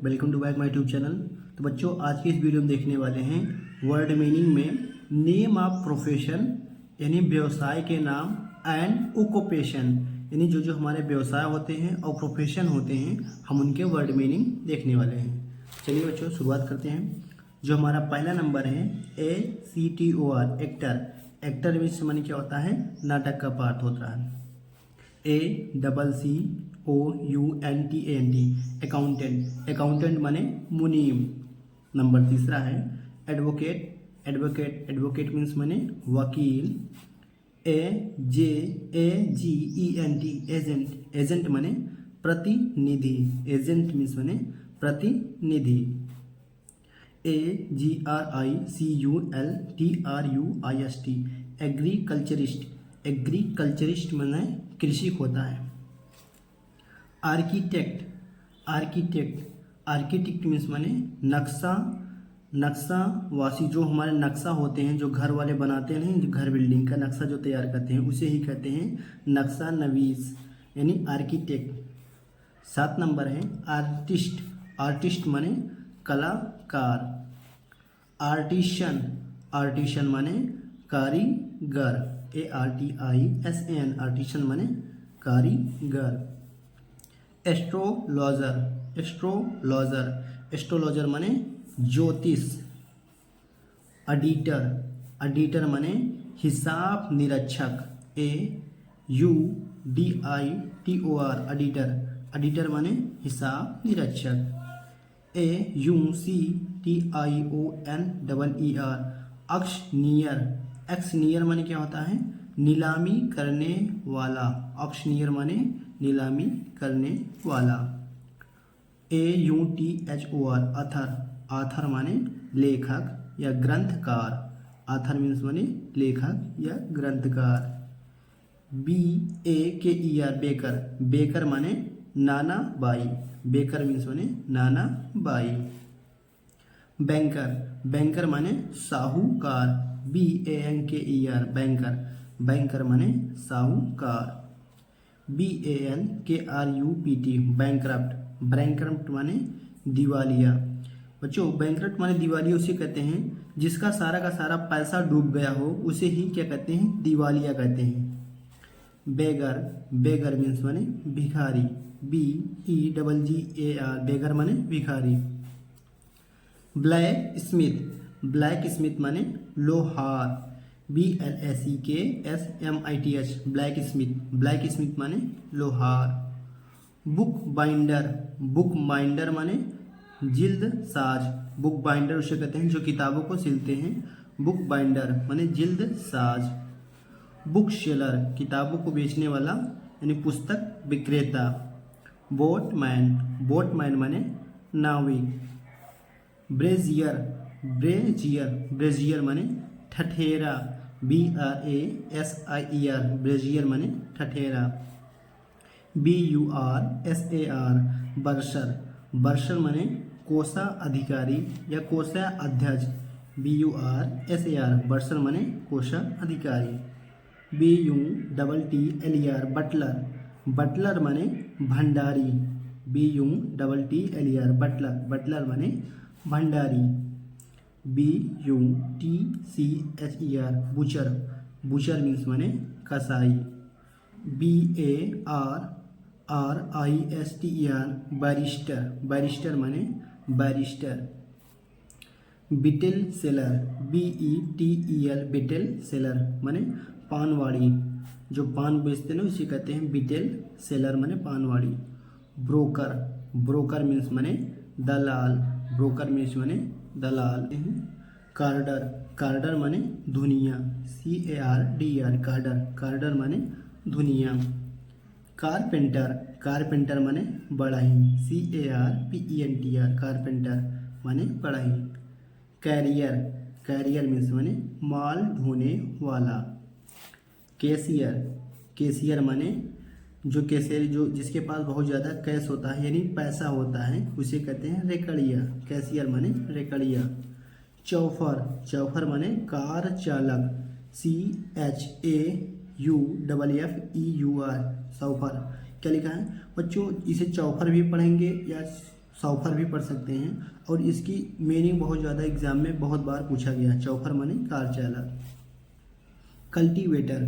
Welcome to back my YouTube channel. तो बच्चों, आज की इस वीडियो में देखने वाले हैं वर्ड मीनिंग में नेम ऑफ प्रोफेशन यानी व्यवसाय के नाम एंड ओक्यूपेशन यानी जो हमारे व्यवसाय होते हैं और प्रोफेशन होते हैं हम उनके वर्ड मीनिंग देखने वाले हैं। चलिए बच्चों, शुरुआत करते हैं। जो हमारा पहला नंबर है ACTOR एक्टर। एक्टर मीन्स माने क्या होता है, नाटक का पार्ट होता है। ACCOUNTANT accountant. अकाउंटेंट माने मुनीम। नंबर तीसरा है एडवोकेट। एडवोकेट मीन्स माने वकील। AGENT agent. एजेंट माने प्रतिनिधि। एजेंट मीन्स माने प्रतिनिधि। AGRICULTRUIST agriculturist. एग्रीकल्चरिस्ट माने कृषि होता है। आर्किटेक्ट मीन्स माने नक्शावासी। जो हमारे नक्शा होते हैं, जो घर वाले बनाते हैं, जो घर बिल्डिंग का नक्शा जो तैयार करते हैं उसे ही कहते हैं नक्शा नवीस यानी आर्किटेक्ट। 7 नंबर है आर्टिस्ट। आर्टिस्ट माने कलाकार। आर्टिशन माने कारीगर। ARTISAN आर्टिशन माने कारीगर। एस्ट्रोलॉजर माने ज्योतिष। ऑडिटर माने हिसाब निरीक्षक। AUDITOR ऑडिटर माने हिसाब निरीक्षक। AUCTIONER ऑक्शनियर माने क्या होता है, नीलामी करने वाला। ऑक्शनियर माने नीलामी करने वाला। AUTHOR आथर माने लेखक या ग्रंथकार। आथर मीन्स माने लेखक या ग्रंथकार। BAKER बेकर माने नाना बाई। बेकर मीन्स माने नाना बाई। बैंकर माने साहूकार। BANKER बैंकर माने साहूकार। BANKRUPT बैंकरप्ट माने दिवालिया। बच्चों, बैंकरप्ट माने दिवालिया उसे कहते हैं जिसका सारा का सारा पैसा डूब गया हो, उसे ही क्या कहते हैं, दिवालिया कहते हैं। बेगर मीन्स माने भिखारी। BEGGAR बेगर माने भिखारी। ब्लैक स्मिथ माने लोहार। BLACKSMITH ब्लैक स्मिथ माने लोहार। बुक बाइंडर माने जिल्द साज। बुक बाइंडर उसे कहते हैं जो किताबों को सिलते हैं। बुक बाइंडर माने जिल्द साज। बुक सेलर किताबों को बेचने वाला यानी पुस्तक विक्रेता। बोटमैन माने नाविक। ब्रेजियर माने ठठेरा। BRASIER ब्रेजियर माने ठठेरा। BURSAR बर्सर माने कोषा अधिकारी या कोषा अध्यक्ष। BURSAR बर्सर माने कोषा अधिकारी। BUTTLER बटलर माने भंडारी। BUTTLER बटलर माने भंडारी। BUTCHER बुचर मीन्स माने कसाई। BARRISTER बैरिस्टर माने बैरिस्टर। बिटेल सेलर बिटेल सेलर माने पानवाड़ी। जो पान बेचते हैं उसे कहते हैं बिटेल सेलर माने पानवाड़ी। ब्रोकर मीन्स माने दलाल। कार्डर माने धुनिया। कार्डर माने धुनिया। कारपेंटर माने बढ़ाई। CARPENTER कारपेंटर माने बढ़ाई। कैरियर मीन्स माने माल ढोने वाला। कैशियर माने जो कैशियर जो जिसके पास बहुत ज़्यादा कैश होता है यानी पैसा होता है उसे कहते हैं रेकड़िया। कैशियर माने रेकड़िया। चौफर माने कार चालक। CHAUFFEUR चौफर। क्या लिखा है बच्चों, इसे चौफर भी पढ़ेंगे या चौफर भी पढ़ सकते हैं, और इसकी मीनिंग बहुत ज़्यादा एग्जाम में बहुत बार पूछा गया। चौफर माने कार चालक। कल्टीवेटर,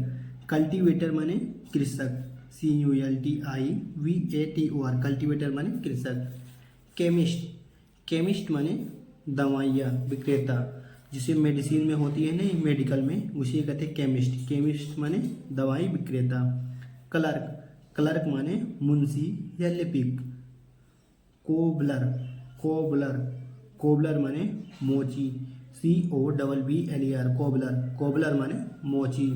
कल्टीवेटर माने कृषक, CULTIVATOR, कल्टीवेटर माने कृषक। केमिस्ट, केमिस्ट माने दवाइयाँ विक्रेता, जिसे मेडिसिन में होती है ना, मेडिकल में, उसे कहते हैं केमिस्ट। केमिस्ट माने दवाई विक्रेता। क्लर्क, क्लर्क माने मुंशी या लिपिक। कोबलर, कोबलर, कोबलर माने मोची, COBBLER, कोबलर, कोबलर माने मोची।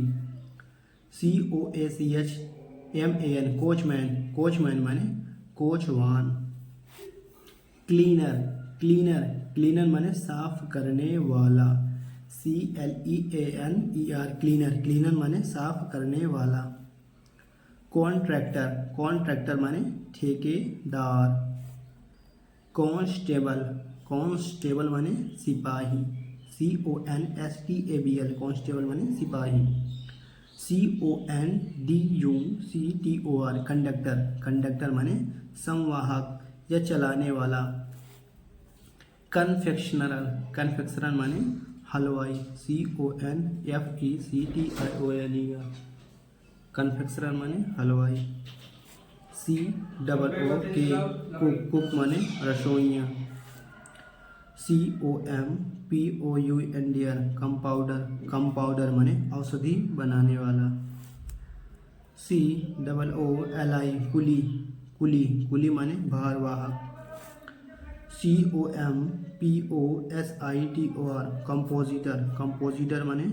COACHMAN, कोचमैन, कोचमैन माने कोचवान। क्लीनर, क्लीनर, क्लीनर माने साफ करने वाला, CLEANER, क्लीनर, क्लीनर माने साफ करने वाला। कॉन्ट्रैक्टर, कॉन्ट्रैक्टर माने ठेकेदार। कांस्टेबल, कांस्टेबल माने सिपाही, CONSTABL, कांस्टेबल माने सिपाही। CONDUCTOR, कंडक्टर, कंडक्टर माने संवाहक या चलाने वाला। कन्फेक्शनर, कन्फेक्शनर माने हलवाई, CONFECTIONER, कन्फेक्शनर माने हलवाई। COOK, कुक, कुक माने रसोइयाँ। COMPOUNDER, कंपाउडर, कंपाउडर माने औषधि बनाने वाला। COOLI, कुली, कुली, कुली माने भारवाहक। COMPOSITOR, कंपोजिटर, कंपोजिटर माने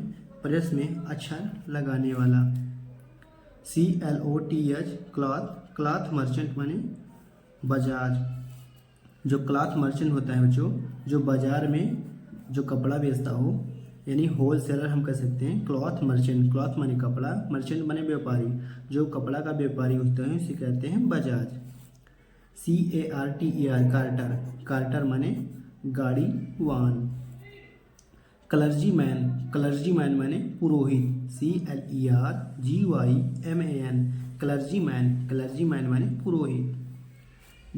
प्रेस में अक्षर लगाने वाला। CLOTH, क्लॉथ, क्लॉथ मर्चेंट माने बजाज। जो क्लॉथ मर्चेंट होता है बच्चों, जो बाजार में जो कपड़ा बेचता हो, यानी होल सेलर हम कह सकते हैं। क्लॉथ मर्चेंट, क्लॉथ माने कपड़ा, मर्चेंट माने व्यापारी, जो कपड़ा का व्यापारी होते हैं उसे कहते हैं बजाज। CARTER, कार्टर, कार्टर माने गाड़ी वाहन। क्लर्जीमैन, क्लर्जीमैन माने पुरोहित, CLERGYMAN, क्लर्जीमैन, क्लर्जीमैन माने पुरोहित।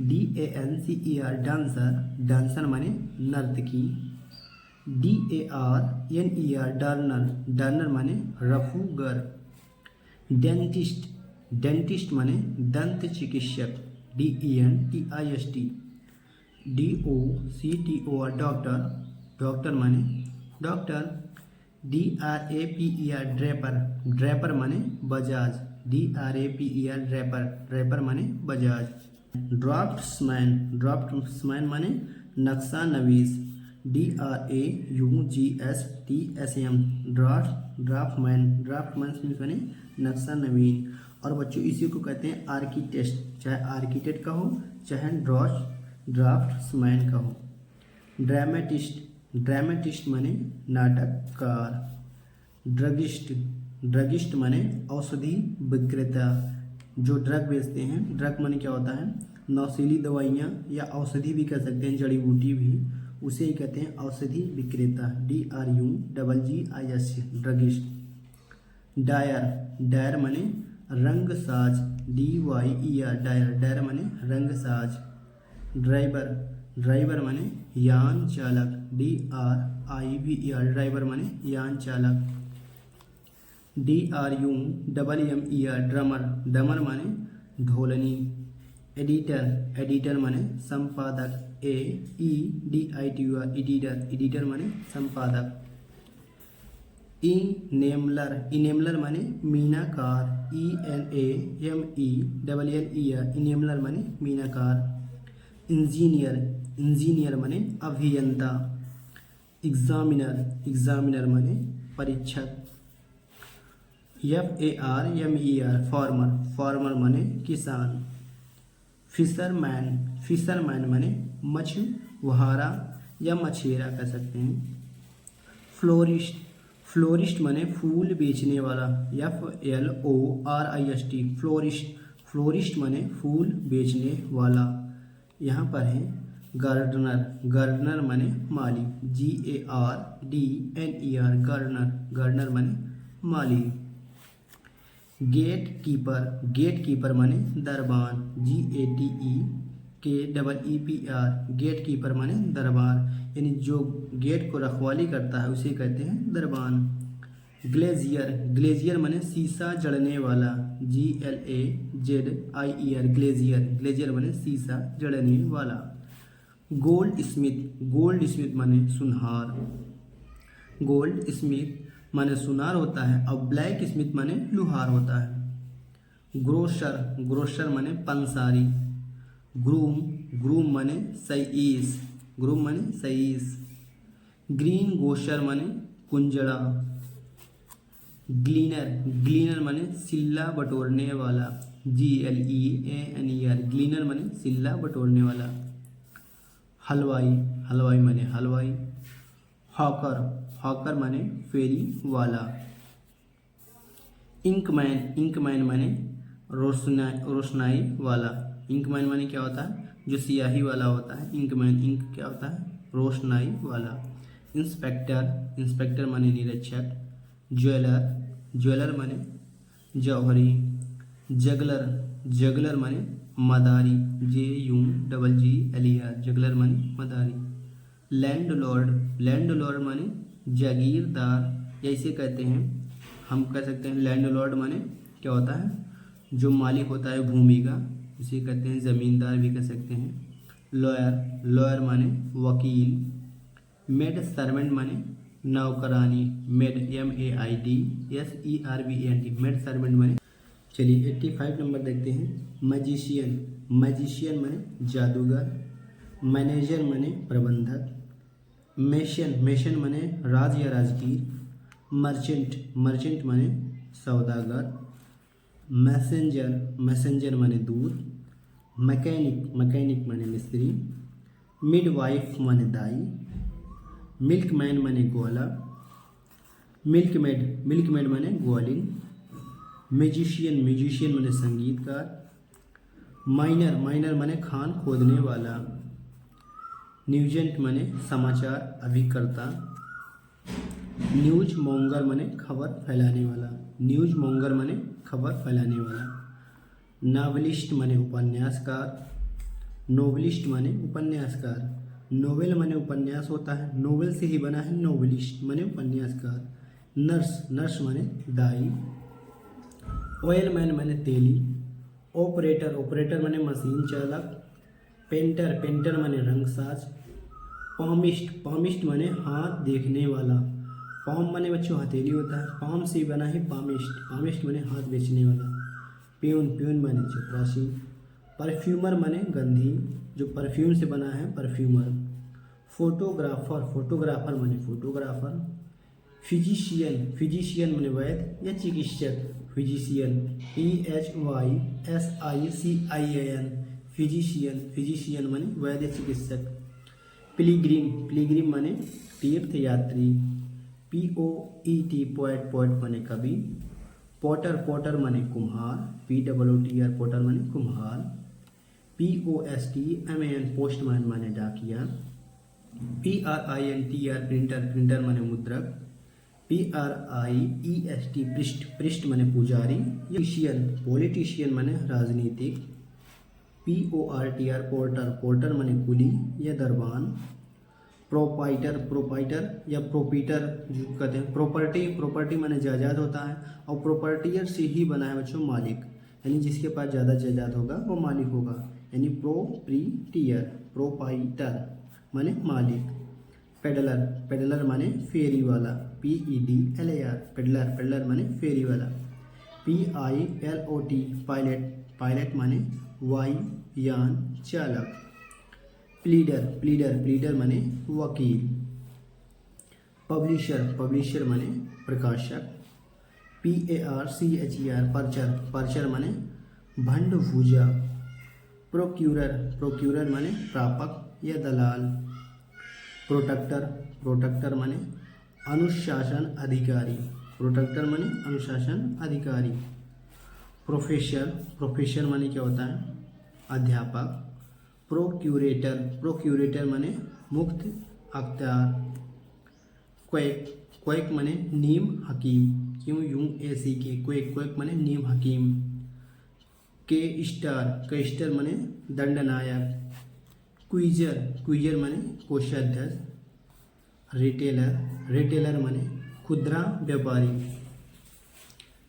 DANCER, डांसर, डांसर माने नर्तकी। DARNER, डर्नर, डर्नर माने रफूगर। डेंटिस्ट, डेंटिस्ट माने दंत चिकित्सक, DENTIST। DOCTOR, डॉक्टर, डॉक्टर माने डॉक्टर। DRAPER, ड्रैपर, ड्रैपर माने बजाज, DRAPER, ड्रैपर, ड्रैपर माने बजाज। ड्राफ्ट्समैन, ड्राफ्ट्समैन माने नक्शा नवीस, DRAUGSTSM, ड्राफ्टमैन, ड्राफ्टमैन माने नक्शा नवीन। और बच्चों इसी को कहते हैं आर्किटेक्ट, चाहे आर्किटेक्ट का हो चाहे ड्राफ्ट्समैन का हो। ड्रामेटिस्ट, ड्रामेटिस्ट माने नाटककार। ड्रगिस्ट, ड्रगिस्ट माने औषधि विक्रेता, जो ड्रग बेचते हैं। ड्रग माने क्या होता है, नशीली दवाइयाँ या औषधि भी कह सकते हैं, जड़ी बूटी भी, उसे ही कहते हैं औषधि विक्रेता, DRUGGIS, ड्रगिस्ट। डायर, डायर माने रंगसाज, DYER, डायर, डायर माने रंगसाज। ड्राइवर, ड्राइवर माने यान चालक, DRIVER, ड्राइवर माने यान चालक। DRUMMER, ड्रमर, ड्रमर माने ढोलनी। एडिटर, एडिटर माने संपादक, AEDITOR, एडिटर, एडिटर माने संपादक। इनेमलर, इनेमलर माने मीनाकार, ENAMELLER, इनेमलर माने मीनाकार। इंजीनियर, इंजीनियर माने अभियंता। एग्जामिनर, एग्जामिनर माने परीक्षक। FARMER, फार्मर, फार्मर माने किसान। फिशरमैन, फिशरमैन माने मछुआरा या मछेरा कह सकते हैं। फ्लोरिस्ट, फ्लोरिस्ट माने फूल बेचने वाला, FLORIST, फ्लोरिस्ट, फ्लोरिस्ट माने फूल बेचने वाला। यहाँ पर है गार्डनर, गार्डनर माने माली, GARDNER, गार्डनर, गार्डनर माने माली। गेट कीपर, गेट कीपर माने दरबान, KEEPR, गेट कीपर माने दरबार, यानी जो गेट को रखवाली करता है उसे कहते हैं दरबान। ग्लेजियर, ग्लेजियर माने शीशा जड़ने वाला, GLAZIER, ग्लेजियर, ग्लेजियर माने शीशा जड़ने वाला। गोल्ड स्मिथ, गोल्ड स्मिथ माने सुनहार, गोल्ड स्मिथ माने सुनार होता है, और ब्लैक स्मिथ माने लुहार होता है। ग्रोसर, ग्रोसर माने पंसारी। ग्रूम, ग्रूम माने सईस, ग्रूम माने सईस। ग्रीन गोशर माने कुंजड़ा। ग्लीनर, ग्लीनर माने सिल्ला बटोरने वाला, GLEANER, ग्लीनर माने सिल्ला बटोरने वाला। हलवाई, हलवाई माने हलवाई। हॉकर, हॉकर माने फेरी वाला। इंकमैन, इंकमैन माने रोशनाई वाला। इंकमैन माने क्या होता है, जो स्याही वाला होता है। इंकमैन, इंक क्या होता है, रोशनाई वाला। इंस्पेक्टर, इंस्पेक्टर माने निरीक्षक। ज्वेलर, ज्वेलर माने जौहरी। जगलर, जगलर माने मदारी, JUGGLER, जगलर माने मदारी। लैंडलॉर्ड, लैंडलॉर्ड माने जागीरदार, या इसे कहते हैं, हम कह सकते हैं लैंडलॉर्ड माने क्या होता है, जो मालिक होता है भूमि का, इसे कहते हैं ज़मींदार भी कह सकते हैं। लॉयर, लॉयर माने वकील। मेड सर्वेंट माने नौकरानी, मेड MEAIDSERVANT, मेड सर्वेंट माने। चलिए 85 नंबर देखते हैं। मैजिशियन, मैजिशियन माने जादूगर। मैनेजर माने प्रबंधक। मेशन, मेशन माने राज या राजगीर। मर्चेंट, मर्चेंट माने सौदागर। मैसेंजर, मैसेंजर माने दूत। मैकेनिक, मैकेनिक माने मिस्त्री। मिडवाइफ माने दाई। मिल्कमैन माने ग्वाला। मिल्कमेड, मिल्कमेड माने ग्वालिन। म्यूजिशियन, म्यूजिशियन माने संगीतकार। माइनर, माइनर माने खान खोदने वाला। न्यूजेंट माने समाचार अभिकर्ता। न्यूज मॉन्गर माने खबर फैलाने वाला, न्यूज मॉन्गर माने खबर फैलाने वाला। नावलिस्ट माने उपन्यासकार। नोवेलिस्ट माने उपन्यासकार। नोवेल माने उपन्यास होता है, नोवेल से ही बना है नोवेलिस्ट माने उपन्यासकार। नर्स, नर्स माने दाई। ऑयलमैन माने तेली। ऑपरेटर, ऑपरेटर माने मशीन चालक। पेंटर, पेंटर माने रंगसाज। पामिस्ट, पामिस्ट माने हाथ देखने वाला। पाम माने बच्चों हथेली होता है, पाम से बना है पामिस्ट, पामिस्ट माने हाथ बेचने वाला। प्यून, प्यून माने चपरासी। परफ्यूमर माने गंधी, जो परफ्यूम से बना है परफ्यूमर। फोटोग्राफर, फोटोग्राफर माने फोटोग्राफर। फिजिशियन, फिजिशियन माने वैद्य या चिकित्सक। फिजिशियन, PHYSICIAN, फिजिशियन, फिजिशियन माने वैद्य चिकित्सक। पिलीग्रिम, पिलीग्रिम माने तीर्थ यात्री। POET, पोएट, पोएट माने कवि। पॉटर, पॉटर माने कुम्हार। POOTR, पॉटर माने कुम्हार। POSTMAN, पोस्टमैन माने डाकिया। PRINTR, प्रिंटर, प्रिंटर माने मुद्रक। PRIEST, पृष्ठ, पृष्ठ माने पुजारी। पॉलिटिशियन, पॉलिटिशियन माने राजनीतिक। PORTR, पोर्टर, पोर्टर माने कुली या दरबान। प्रोपाइटर, प्रोपाइटर या प्रोपीटर जो कहते हैं। प्रॉपर्टी, प्रॉपर्टी माने जायदाद होता है, और प्रॉपर्टियर से ही बना है बच्चों मालिक, यानी जिसके पास ज़्यादा जायदाद होगा वो मालिक होगा, यानी प्रोप्रीटियर। प्रोपाइटर माने मालिक। पेडलर, पेडलर माने फेरी वाला। PEDLAR, पेडलर, पेडलर माने फेरी वाला। PILOT, पायलट, पायलट माने वायुयान चालक। प्लीडर, प्लीडर, प्लीडर माने वकील। पब्लिशर, पब्लिशर माने प्रकाशक। PARCHER, पर्चर, पर्चर माने भंडभूजा। प्रोक्यूरर, प्रोक्यूरर माने प्रापक या दलाल। प्रोटेक्टर, प्रोटेक्टर माने अनुशासन अधिकारी। प्रोटेक्टर माने अनुशासन अधिकारी। प्रोफेसर, प्रोफेसर माने क्या होता है, अध्यापक। प्रोक्यूरेटर, प्रोक्यूरेटर माने मुक्त अख्तियार। क्वैक, क्वैक माने नीम हकीम, QUACK, क्वैक, क्वैक माने नीम हकीम। के स्टार, के स्टार माने दंडनायक। क्विजर, क्विजर माने कोषाध्यक्ष। रिटेलर, रिटेलर माने खुदरा व्यापारी।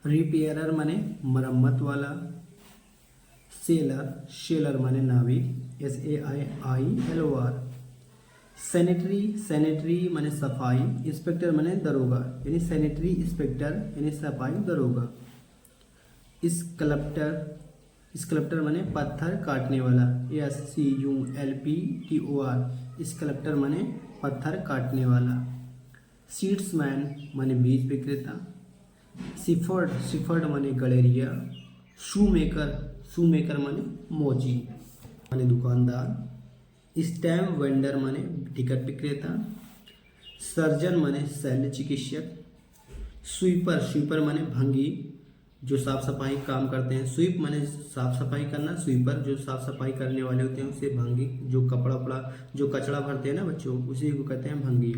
रिपेयरर माने मरम्मत वाला। सेलर, शेलर माने नाविक, SAIILOR। सैनिटरी, सैनिटरी माने सफाई। इंस्पेक्टर माने दरोगा, यानी सैनिटरी इंस्पेक्टर यानी सफाई दरोगा। स्कल्प्टर, स्कल्प्टर माने पत्थर काटने वाला, SCULPTOR। स्कल्प्टर माने पत्थर काटने वाला। सीड्समैन माने बीज विक्रेता। शिफर्ड, शिफर्ड माने गलेरिया। शूमेकर, शूमेकर माने मोची माने दुकानदार। स्टैम्प वेंडर माने टिकट विक्रेता। सर्जन माने शल्य चिकित्सक। स्वीपर, स्वीपर माने भंगी जो साफ सफाई काम करते हैं। स्वीप माने साफ सफाई करना, स्वीपर जो साफ सफाई करने वाले होते हैं उसे भंगी, जो कपड़ा उपड़ा जो कचरा भरते हैं ना बच्चों, उसी को कहते हैं भंगी।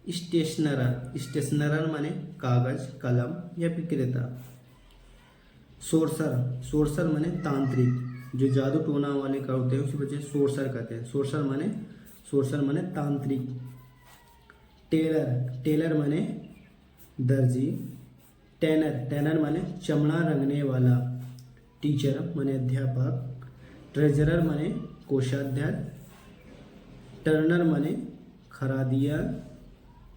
स्टेशनरर, स्टेशनरर माने कागज कलम या विक्रेता। सोर्सर, सोर्सर माने तांत्रिक जो जादू टोना वाले का होते हैं उसे बच्चे सोर्सर कहते हैं। सोर्सर माने तांत्रिक। टेलर, टेलर माने दर्जी। टैनर, टैनर माने चमड़ा रंगने वाला। टीचर माने अध्यापक। ट्रेजरर माने कोषाध्यक्ष। टर्नर माने खरादिया।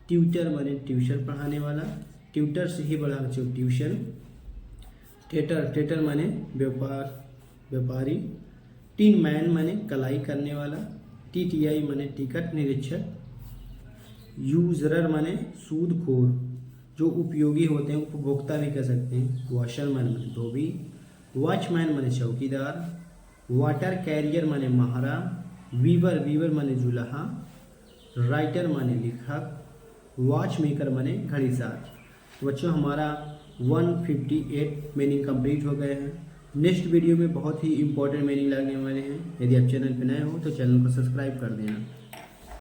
ट्यूटर माने ट्यूशन पढ़ाने वाला, ट्यूटर से ही बड़ा बच्चों ट्यूशन। टेटर, टेटर माने व्यापारी। टिन मैन माने कलाई करने वाला। TTI माने टिकट निरीक्षक। यूजरर माने सूदखोर जो उपयोगी होते हैं, उपभोक्ता भी कह सकते हैं। वॉशरमैन माने धोबी। वॉचमैन माने चौकीदार। वाटर कैरियर माने महारा। वीवर, वीवर माने जुलाहा। राइटर माने लेखक। वॉच मेकर माने घड़ीसाज। तो बच्चों हमारा 158 मीनिंग कंप्लीट हो गए हैं। नेक्स्ट वीडियो में बहुत ही इंपॉर्टेंट मीनिंग लगने वाले हैं। यदि आप चैनल पर नए हो तो चैनल को सब्सक्राइब कर देना।